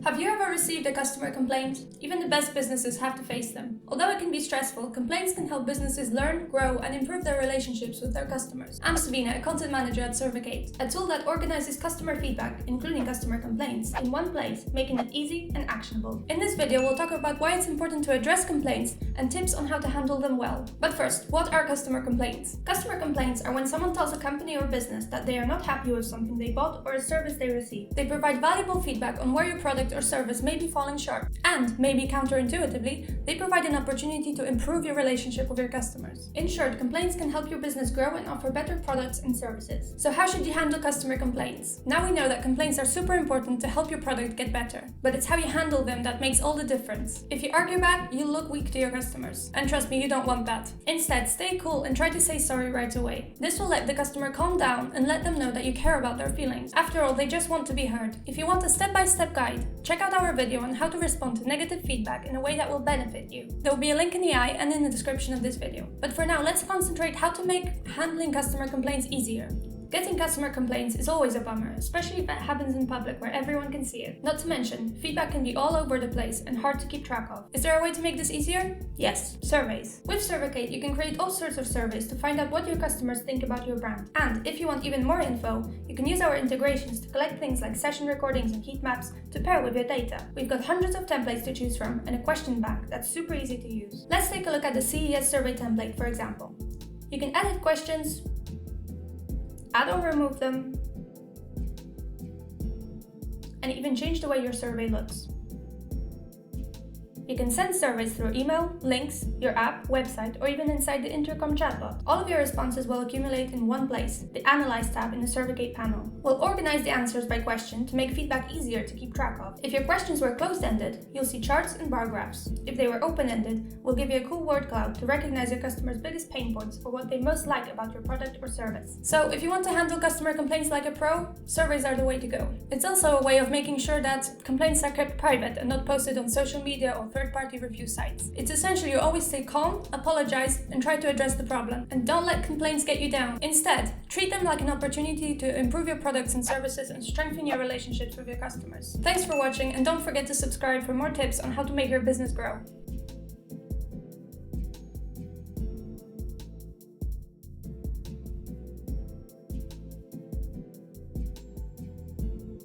Have you ever received a customer complaint? Even the best businesses have to face them. Although it can be stressful, complaints can help businesses learn, grow, and improve their relationships with their customers. I'm Sabina, a content manager at Survicate, a tool that organizes customer feedback, including customer complaints, in one place, making it easy and actionable. In this video, we'll talk about why it's important to address complaints and tips on how to handle them well. But first, what are customer complaints? Customer complaints are when someone tells a company or business that they are not happy with something they bought or a service they received. They provide valuable feedback on where your product or service may be falling short. And, maybe counterintuitively, they provide an opportunity to improve your relationship with your customers. In short, complaints can help your business grow and offer better products and services. So how should you handle customer complaints? Now we know that complaints are super important to help your product get better. But it's how you handle them that makes all the difference. If you argue back, you look weak to your customers. And trust me, you don't want that. Instead, stay cool and try to say sorry right away. This will let the customer calm down and let them know that you care about their feelings. After all, they just want to be heard. If you want a step-by-step guide, check out our video on how to respond to negative feedback in a way that will benefit you. There will be a link in the eye and in the description of this video. But for now, let's concentrate how to make handling customer complaints easier. Getting customer complaints is always a bummer, especially if it happens in public where everyone can see it. Not to mention, feedback can be all over the place and hard to keep track of. Is there a way to make this easier? Yes, surveys. With Survicate, you can create all sorts of surveys to find out what your customers think about your brand. And if you want even more info, you can use our integrations to collect things like session recordings and heat maps to pair with your data. We've got hundreds of templates to choose from and a question bank that's super easy to use. Let's take a look at the CES survey template, for example. You can edit questions, add or remove them, and even change the way your survey looks. You can send surveys through email, links, your app, website, or even inside the intercom chatbot. All of your responses will accumulate in one place, the Analyze tab in the Survicate panel. We'll organize the answers by question to make feedback easier to keep track of. If your questions were closed-ended, you'll see charts and bar graphs. If they were open-ended, we'll give you a cool word cloud to recognize your customers' biggest pain points or what they most like about your product or service. So if you want to handle customer complaints like a pro, surveys are the way to go. It's also a way of making sure that complaints are kept private and not posted on social media or third-party review sites. It's essential you always stay calm, apologize, and try to address the problem. And don't let complaints get you down. Instead, treat them like an opportunity to improve your products and services and strengthen your relationships with your customers. Thanks for watching, and don't forget to subscribe for more tips on how to make your business grow.